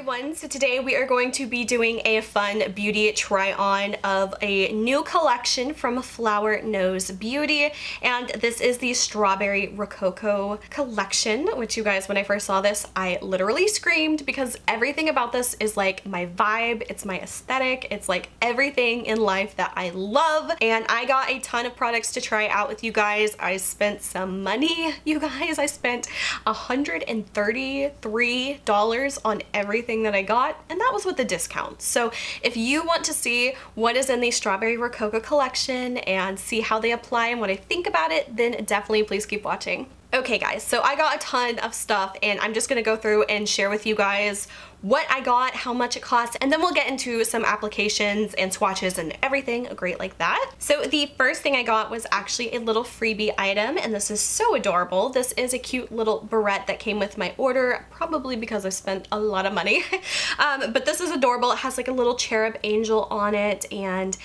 everyone, so today we are going to be doing a fun beauty try on of a new collection from Flower Knows Beauty, and this is the Strawberry Rococo collection, which you guys, when I first saw this, I literally screamed because everything about this is like my vibe, it's my aesthetic, it's like everything in life that I love, and I got a ton of products to try out with you guys. I spent some money, you guys. I spent $133 on everything that I got, and that was with the discount. So if you want to see what is in the Strawberry Rococo collection and see how they apply and what I think about it, then definitely please keep watching. Okay guys, so I got a ton of stuff and I'm just gonna go through and share with you guys what I got, how much it costs, and then we'll get into some applications and swatches and everything great like that. So the first thing I got was actually a little freebie item, and this is so adorable. This is a cute little barrette that came with my order, probably because I spent a lot of money. But this is adorable. It has like a little cherub angel on it, and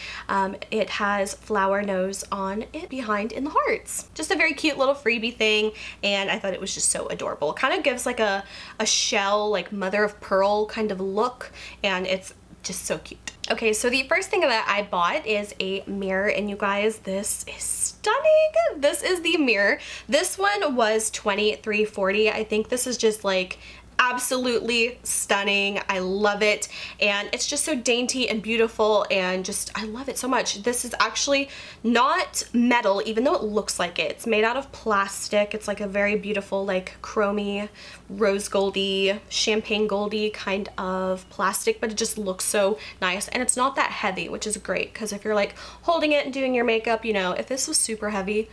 it has Flower Knows on it behind in the hearts. Just a very cute little freebie thing, and I thought it was just so adorable. It kind of gives like a shell, like mother of pearl kind of look, and it's just so cute. Okay, so the first thing that I bought is a mirror, and you guys, this is stunning. This is the mirror. This one was $23.40. I think this is just like absolutely stunning. I love it, and it's just so dainty and beautiful, and just I love it so much. This is actually not metal, even though it looks like it. It's made out of plastic. It's like a very beautiful, like chromy, rose goldy, champagne goldy kind of plastic, but it just looks so nice, and it's not that heavy, which is great, because if you're like holding it and doing your makeup, you know, if this was super heavy,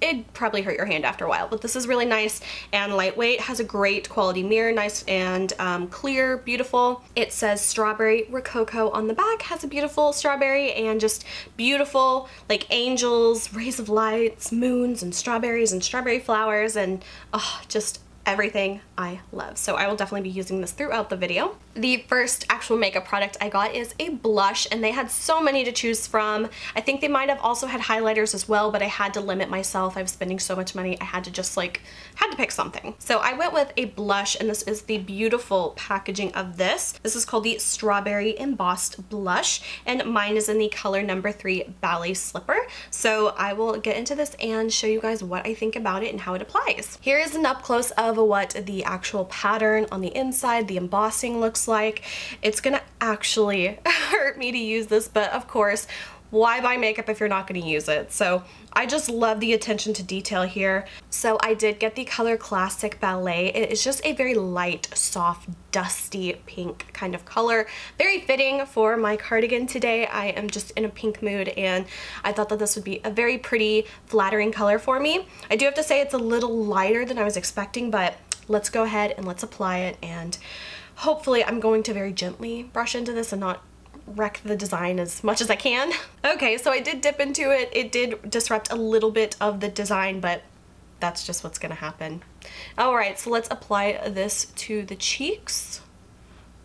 it'd probably hurt your hand after a while. But this is really nice and lightweight, has a great quality mirror, nice and clear, beautiful. It says Strawberry Rococo on the back, has a beautiful strawberry and just beautiful like angels, rays of lights, moons, and strawberries and strawberry flowers, and just everything I love. So I will definitely be using this throughout the video. The first actual makeup product I got is a blush, and they had so many to choose from. I think they might have also had highlighters as well, but I had to limit myself. I was spending so much money, I had to just like, had to pick something. So I went with a blush, and this is the beautiful packaging of this. This is called the Strawberry Embossed Blush, and mine is in the color number 3 Ballet Slipper. So I will get into this and show you guys what I think about it and how it applies. Here is an up close of what the actual pattern on the inside, the embossing looks like. It's gonna actually hurt me to use this, but of course, why buy makeup if you're not going to use it? So I just love the attention to detail here. So I did get the color Classic Ballet. It is just a very light, soft, dusty pink kind of color. Very fitting for my cardigan today. I am just in a pink mood, and I thought that this would be a very pretty, flattering color for me. I do have to say it's a little lighter than I was expecting, but let's go ahead and let's apply it, and hopefully I'm going to very gently brush into this and not wreck the design as much as I can. Okay, so I did dip into it. It did disrupt a little bit of the design, but that's just what's gonna happen. Alright, so let's apply this to the cheeks.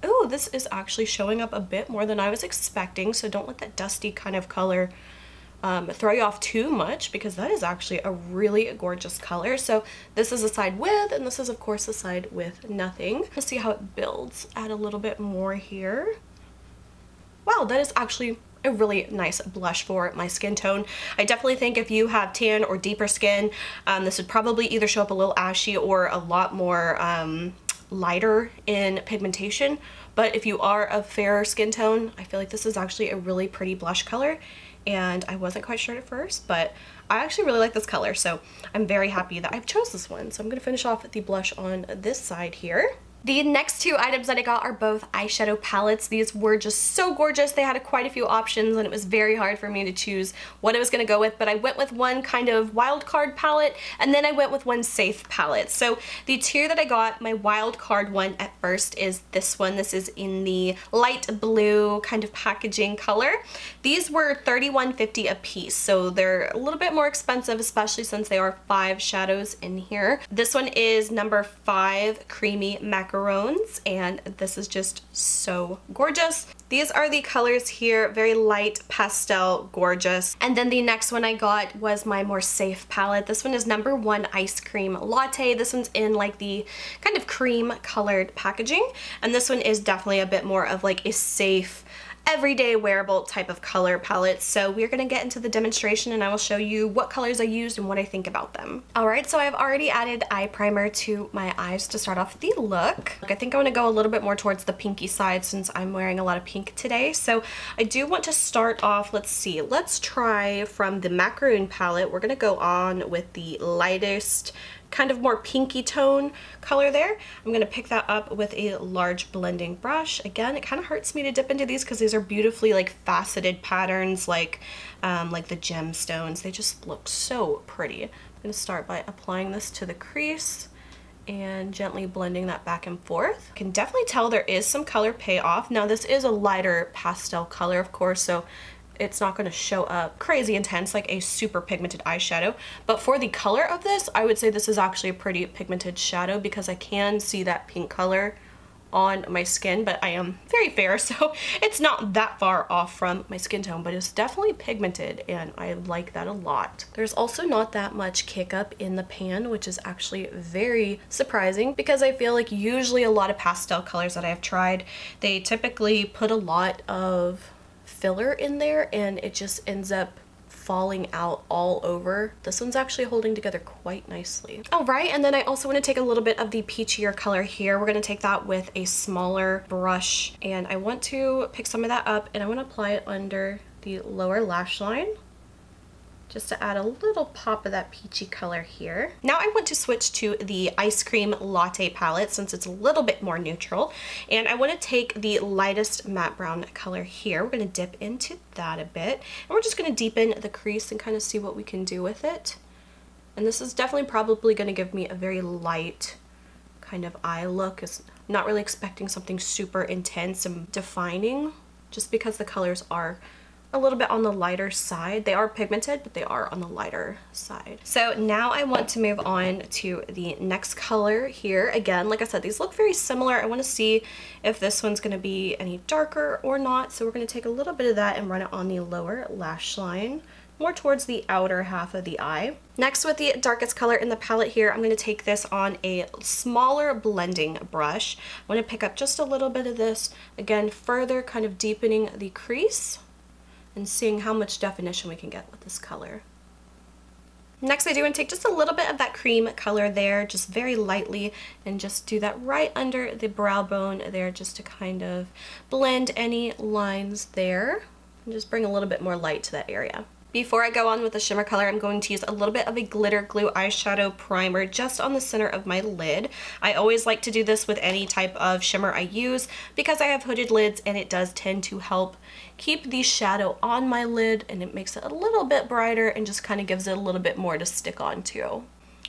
Oh, this is actually showing up a bit more than I was expecting, so don't let that dusty kind of color throw you off too much, because that is actually a really gorgeous color. So this is a side with, and this is of course a side with nothing. Let's see how it builds. Add a little bit more here. Wow, that is actually a really nice blush for my skin tone. I definitely think if you have tan or deeper skin, this would probably either show up a little ashy or a lot more lighter in pigmentation. But if you are a fairer skin tone, I feel like this is actually a really pretty blush color. And I wasn't quite sure at first, but I actually really like this color, so I'm very happy that I chose this one. So I'm going to finish off the blush on this side here. The next two items that I got are both eyeshadow palettes. These were just so gorgeous. They had quite a few options, and it was very hard for me to choose what I was going to go with, but I went with one kind of wild card palette, and then I went with one safe palette. So the two that I got, my wild card one at first is this one. This is in the light blue kind of packaging color. These were $31.50 a piece, so they're a little bit more expensive, especially since they are 5 shadows in here. This one is number 5 Creamy Mac macarons, and this is just so gorgeous. These are the colors here, very light pastel, gorgeous. And then the next one I got was my more safe palette. This one is number 1 Ice Cream Latte. This one's in like the kind of cream colored packaging, and this one is definitely a bit more of like a safe, everyday wearable type of color palette. So we're gonna get into the demonstration and I will show you what colors I used and what I think about them. Alright, so I've already added eye primer to my eyes to start off the look. I think I want to go a little bit more towards the pinky side since I'm wearing a lot of pink today. So I do want to start off, let's try from the macaroon palette. We're gonna go on with the lightest, kind of more pinky tone color there. I'm gonna pick that up with a large blending brush. Again, it kind of hurts me to dip into these because these are beautifully like faceted patterns, like the gemstones. They just look so pretty. I'm gonna start by applying this to the crease and gently blending that back and forth. You can definitely tell there is some color payoff. Now this is a lighter pastel color, of course, so it's not going to show up crazy intense like a super pigmented eyeshadow, but for the color of this, I would say this is actually a pretty pigmented shadow because I can see that pink color on my skin, but I am very fair, so it's not that far off from my skin tone, but it's definitely pigmented and I like that a lot. There's also not that much kick up in the pan, which is actually very surprising because I feel like usually a lot of pastel colors that I have tried, they typically put a lot of filler in there and it just ends up falling out all over. This one's actually holding together quite nicely. All right, and then I also want to take a little bit of the peachier color here. We're going to take that with a smaller brush and I want to pick some of that up and I want to apply it under the lower lash line, just to add a little pop of that peachy color here. Now I want to switch to the Ice Cream Latte palette since it's a little bit more neutral. And I want to take the lightest matte brown color here. We're going to dip into that a bit. And we're just going to deepen the crease and kind of see what we can do with it. And this is definitely probably going to give me a very light kind of eye look. I'm not really expecting something super intense and defining just because the colors are a little bit on the lighter side. They are pigmented, but they are on the lighter side. So now I want to move on to the next color here. Again, like I said, these look very similar. I want to see if this one's going to be any darker or not. So we're going to take a little bit of that and run it on the lower lash line, more towards the outer half of the eye. Next, with the darkest color in the palette here, I'm going to take this on a smaller blending brush. I want to pick up just a little bit of this, again, further kind of deepening the crease and seeing how much definition we can get with this color. Next, I do want to take just a little bit of that cream color there, just very lightly, and just do that right under the brow bone there, just to kind of blend any lines there, and just bring a little bit more light to that area. Before I go on with the shimmer color, I'm going to use a little bit of a glitter glue eyeshadow primer just on the center of my lid. I always like to do this with any type of shimmer I use because I have hooded lids and it does tend to help keep the shadow on my lid and it makes it a little bit brighter and just kind of gives it a little bit more to stick onto.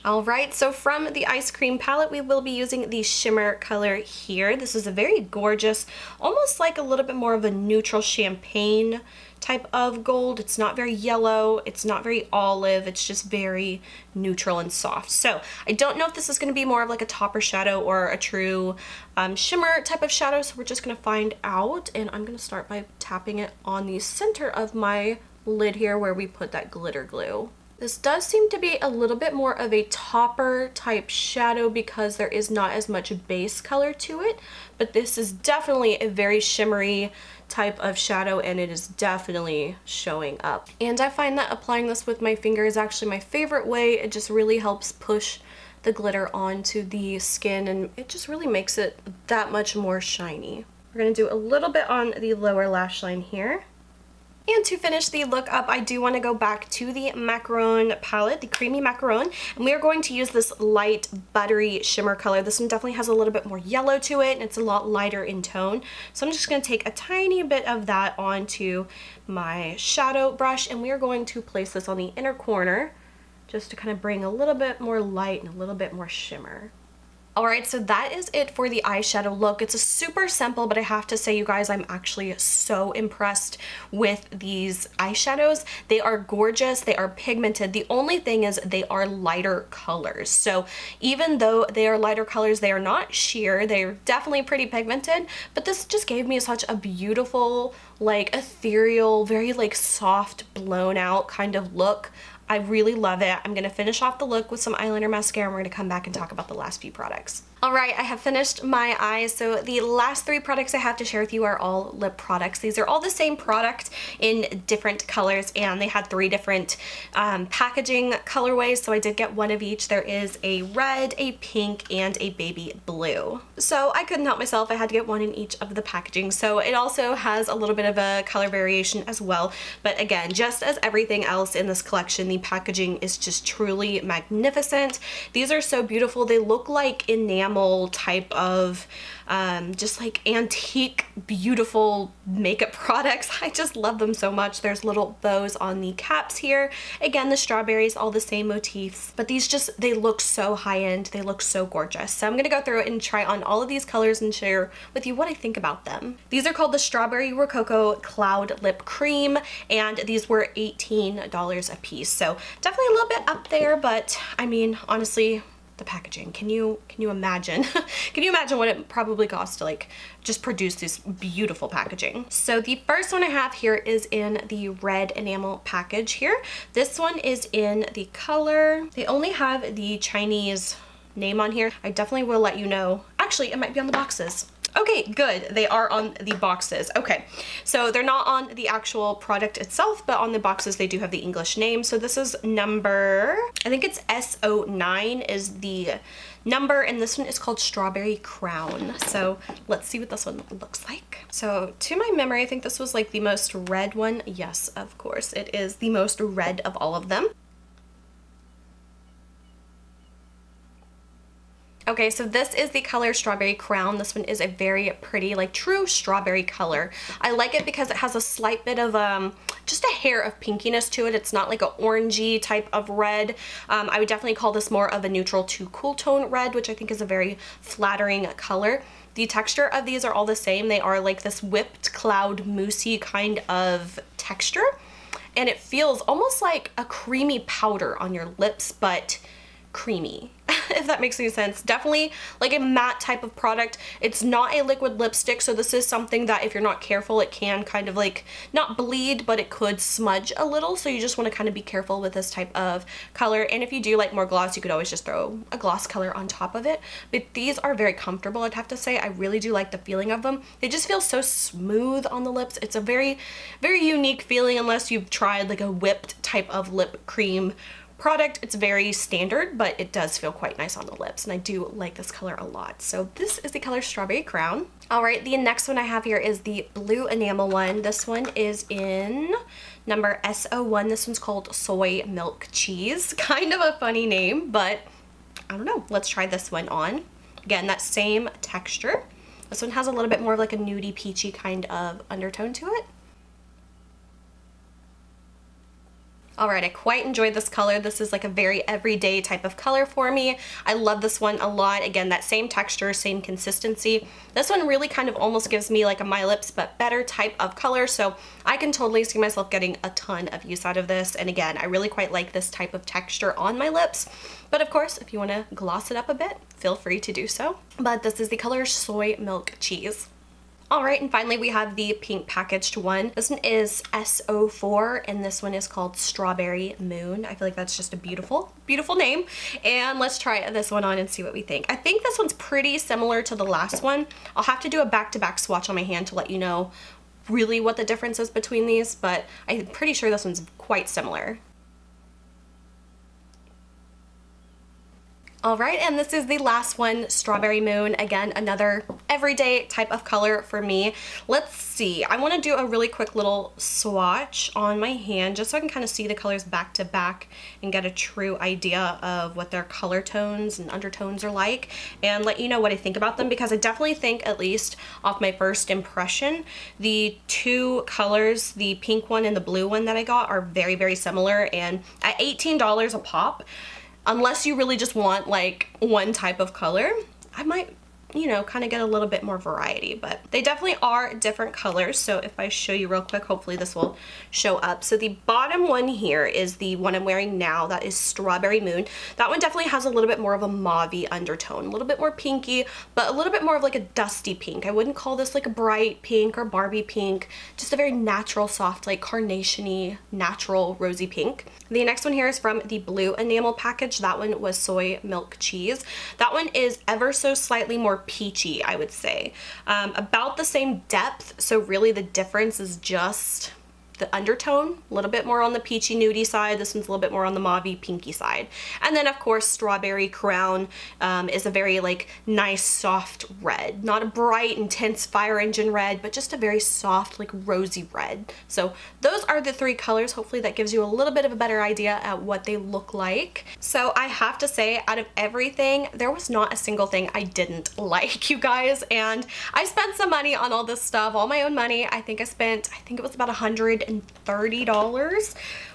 Alright, so from the Ice Cream palette, we will be using the shimmer color here. This is a very gorgeous, almost like a little bit more of a neutral champagne type of gold. It's not very yellow, it's not very olive, it's just very neutral and soft. So I don't know if this is going to be more of like a topper shadow or a true shimmer type of shadow, so we're just going to find out. And I'm going to start by tapping it on the center of my lid here where we put that glitter glue. This does seem to be a little bit more of a topper type shadow because there is not as much base color to it, but this is definitely a very shimmery type of shadow and it is definitely showing up. And I find that applying this with my finger is actually my favorite way. It just really helps push the glitter onto the skin and it just really makes it that much more shiny. We're going to do a little bit on the lower lash line here. And to finish the look up, I do want to go back to the macaron palette, the creamy macaron, and we are going to use this light buttery shimmer color. This one definitely has a little bit more yellow to it and it's a lot lighter in tone. So I'm just going to take a tiny bit of that onto my shadow brush and we are going to place this on the inner corner just to kind of bring a little bit more light and a little bit more shimmer. Alright, so that is it for the eyeshadow look. It's a super simple, but I have to say, you guys, I'm actually so impressed with these eyeshadows. They are gorgeous, they are pigmented. The only thing is they are lighter colors. So even though they are lighter colors, they are not sheer. They're definitely pretty pigmented, but this just gave me such a beautiful, like ethereal, very like soft, blown out kind of look. I really love it. I'm gonna finish off the look with some eyeliner mascara and we're gonna come back and talk about the last few products. All right, I have finished my eyes. So the last 3 products I have to share with you are all lip products. These are all the same product in different colors, and they had 3 different packaging colorways. So I did get one of each. There is a red, a pink, and a baby blue. So I couldn't help myself. I had to get one in each of the packaging. So it also has a little bit of a color variation as well. But again, just as everything else in this collection, the packaging is just truly magnificent. These are so beautiful. They look like enamel type of just like antique, beautiful makeup products. I just love them so much. There's little bows on the caps here. Again, the strawberries, all the same motifs, but these just, they look so high-end. They look so gorgeous. So I'm gonna go through it and try on all of these colors and share with you what I think about them. These are called the Strawberry Rococo Cloud Lip Cream, and these were $18 a piece. So definitely a little bit up there, but I mean, honestly, the packaging. Can you imagine? Can you imagine what it probably costs to like just produce this beautiful packaging? So the first one I have here is in the red enamel package here. This one is in the color. They only have the Chinese name on here. I definitely will let you know. Actually, it might be on the boxes. Okay, good. They are on the boxes. Okay, so they're not on the actual product itself, but on the boxes they do have the English name. So this is number, I think it's S09 is the number, and this one is called Strawberry Crown. So let's see what this one looks like. So to my memory, I think this was like the most red one. Yes, of course, it is the most red of all of them. Okay, so this is the color Strawberry Crown. This one is a very pretty, like true strawberry color. I like it because it has a slight bit of just a hair of pinkiness to it. It's not like an orangey type of red. I would definitely call this more of a neutral to cool tone red, which I think is a very flattering color. The texture of these are all the same. They are like this whipped cloud moussey kind of texture, and it feels almost like a creamy powder on your lips, but creamy, if that makes any sense. Definitely like a matte type of product. It's not a liquid lipstick, so this is something that if you're not careful, it can kind of like not bleed, but it could smudge a little, so you just want to kind of be careful with this type of color. And if you do like more gloss, you could always just throw a gloss color on top of it. But these are very comfortable, I'd have to say. I really do like the feeling of them. They just feel so smooth on the lips. It's a very, very unique feeling unless you've tried like a whipped type of lip cream product. It's very standard, but it does feel quite nice on the lips, and I do like this color a lot. So this is the color Strawberry Crown. All right, the next one I have here is the blue enamel one. This one is in number S01. This one's called Soy Milk Cheese. Kind of a funny name, but I don't know. Let's try this one on. Again, that same texture. This one has a little bit more of like a nudie peachy kind of undertone to it. Alright, I quite enjoyed this color. This is like a very everyday type of color for me. I love this one a lot. Again, that same texture, same consistency. This one really kind of almost gives me like a My Lips but better type of color, so I can totally see myself getting a ton of use out of this. And again, I really quite like this type of texture on my lips. But of course, if you want to gloss it up a bit, feel free to do so. But this is the color Soy Milk Cheese. Alright, and finally we have the pink packaged one. This one is S04, and this one is called Strawberry Moon. I feel like that's just a beautiful, beautiful name. And let's try this one on and see what we think. I think this one's pretty similar to the last one. I'll have to do a back-to-back swatch on my hand to let you know really what the difference is between these, but I'm pretty sure this one's quite similar. Alright, and this is the last one, Strawberry Moon. Again, another everyday type of color for me. Let's see. I want to do a really quick little swatch on my hand just so I can kind of see the colors back to back and get a true idea of what their color tones and undertones are like, and let you know what I think about them, because I definitely think, at least off my first impression, the two colors, the pink one and the blue one that I got, are very, very similar. And at $18 a pop, unless you really just want like one type of color, I might, you know, kind of get a little bit more variety, but they definitely are different colors. So if I show you real quick, hopefully this will show up. So the bottom one here is the one I'm wearing now. That is Strawberry Moon. That one definitely has a little bit more of a mauve-y undertone, a little bit more pinky, but a little bit more of like a dusty pink. I wouldn't call this like a bright pink or Barbie pink, just a very natural, soft, like carnation-y, natural rosy pink. The next one here is from the blue enamel package. That one was Soy Milk Cheese. That one is ever so slightly more peachy, I would say. About the same depth, so really the difference is just the undertone, a little bit more on the peachy nudie side. This one's a little bit more on the mauve pinky side. And then of course Strawberry Crown is a very like nice soft red, not a bright intense fire engine red, but just a very soft like rosy red. So those are the three colors. Hopefully that gives you a little bit of a better idea at what they look like. So I have to say, out of everything, there was not a single thing I didn't like, you guys. And I spent some money on all this stuff, all my own money. I think it was about $130,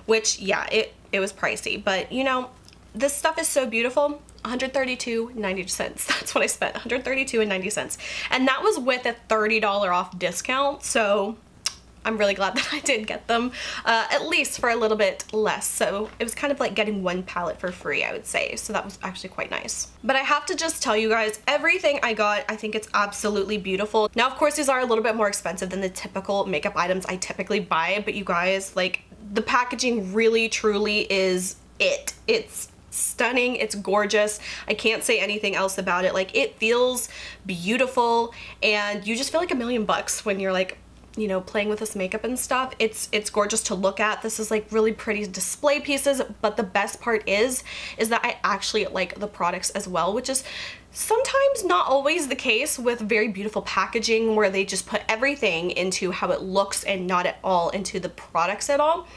which yeah, it was pricey, but you know, this stuff is so beautiful. $132.90. That's what I spent, $132.90. And that was with a $30 off discount. So I'm really glad that I did get them, at least for a little bit less. So it was kind of like getting one palette for free, I would say. So that was actually quite nice. But I have to just tell you guys, everything I got, I think it's absolutely beautiful. Now, of course, these are a little bit more expensive than the typical makeup items I typically buy, but you guys, like, the packaging really, truly is it. It's stunning, it's gorgeous. I can't say anything else about it. Like, it feels beautiful, and you just feel like $1,000,000 when you're like, you know, playing with this makeup and stuff. It's gorgeous to look at. This is like really pretty display pieces, but the best part is that I actually like the products as well, which is sometimes not always the case with very beautiful packaging where they just put everything into how it looks and not at all into the products at all.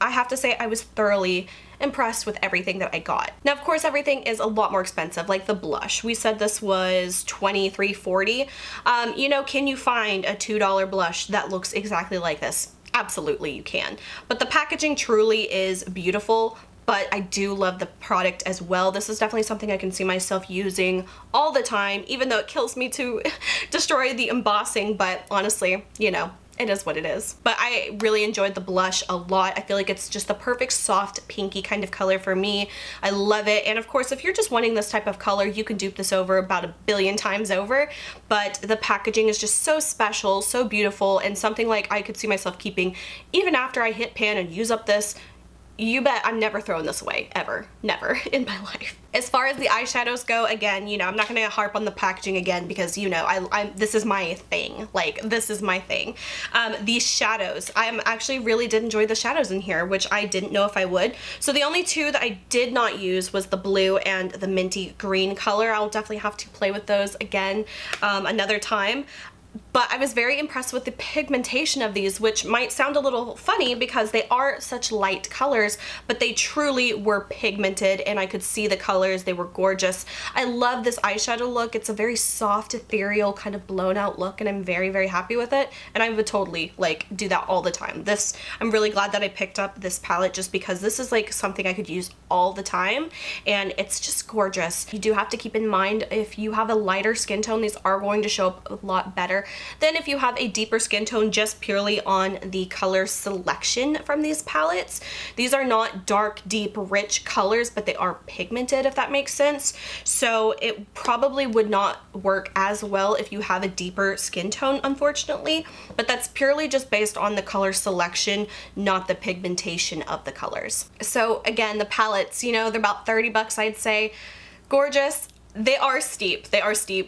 I have to say I was thoroughly impressed with everything that I got. Now, of course, everything is a lot more expensive, like the blush. We said this was $23.40. You know, can you find a $2 blush that looks exactly like this? Absolutely, you can. But the packaging truly is beautiful, but I do love the product as well. This is definitely something I can see myself using all the time, even though it kills me to destroy the embossing, but honestly, you know, it is what it is. But I really enjoyed the blush a lot. I feel like it's just the perfect soft pinky kind of color for me. I love it. And of course, if you're just wanting this type of color, you can dupe this over about 1,000,000,000 times over. But the packaging is just so special, so beautiful, and something like I could see myself keeping even after I hit pan and use up this. You bet I'm never throwing this away, ever, never in my life. As far as the eyeshadows go, again, you know, I'm not gonna harp on the packaging again because, you know, this is my thing. Like, this is my thing. These shadows, I actually really did enjoy the shadows in here, which I didn't know if I would. So the only two that I did not use was the blue and the minty green color. I'll definitely have to play with those again another time. But I was very impressed with the pigmentation of these, which might sound a little funny because they are such light colors, but they truly were pigmented and I could see the colors. They were gorgeous. I love this eyeshadow look. It's a very soft, ethereal, kind of blown out look, and I'm very, very happy with it. And I would totally like do that all the time. I'm really glad that I picked up this palette just because this is like something I could use all the time, and it's just gorgeous. You do have to keep in mind, if you have a lighter skin tone, these are going to show up a lot better than if you have a deeper skin tone just purely on the color selection from these palettes. These are not dark, deep, rich colors, but they are pigmented, if that makes sense. So it probably would not work as well if you have a deeper skin tone, unfortunately, but that's purely just based on the color selection, not the pigmentation of the colors. So again, the palettes, you know, they're about 30 bucks, I'd say. Gorgeous. They are steep,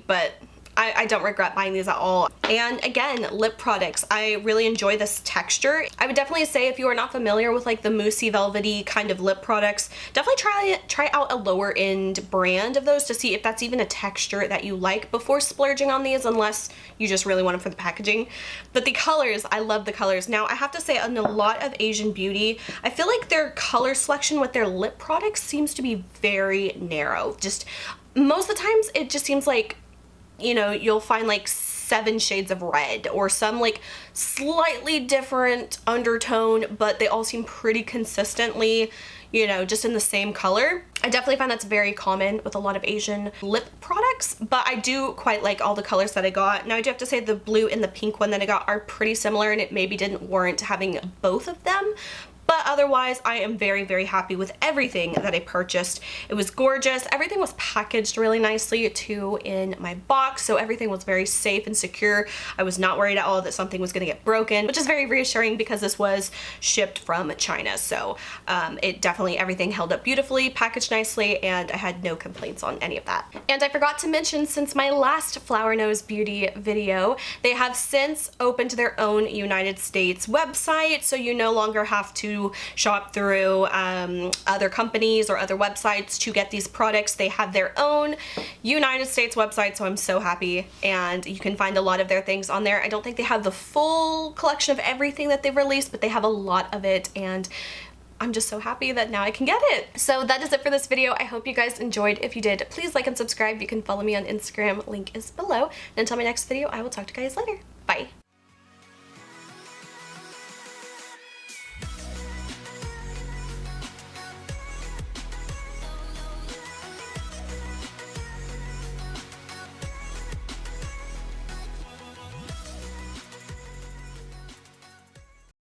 but I don't regret buying these at all. And again, lip products, I really enjoy this texture. I would definitely say if you are not familiar with like the moussey velvety kind of lip products, definitely try out a lower end brand of those to see if that's even a texture that you like before splurging on these, unless you just really want them for the packaging. But the colors, I love the colors. Now I have to say, on a lot of Asian beauty, I feel like their color selection with their lip products seems to be very narrow. Just most of the times it just seems like, you know, you'll find like 7 shades of red or some like slightly different undertone, but they all seem pretty consistently, you know, just in the same color. I definitely find that's very common with a lot of Asian lip products, but I do quite like all the colors that I got. Now I do have to say the blue and the pink one that I got are pretty similar, and it maybe didn't warrant having both of them. But otherwise, I am very, very happy with everything that I purchased. It was gorgeous. Everything was packaged really nicely too in my box, so everything was very safe and secure. I was not worried at all that something was gonna get broken, which is very reassuring because this was shipped from China. So it definitely, everything held up beautifully, packaged nicely, and I had no complaints on any of that. And I forgot to mention, since my last Flower Nose Beauty video, they have since opened their own United States website, so you no longer have to shop through other companies or other websites to get these products. They have their own United States website, so I'm so happy, and you can find a lot of their things on there. I don't think they have the full collection of everything that they've released, but they have a lot of it, and I'm just so happy that now I can get it. So that is it for this video. I hope you guys enjoyed. If you did, please like and subscribe. You can follow me on Instagram, link is below. And until my next video, I will talk to you guys later. Bye.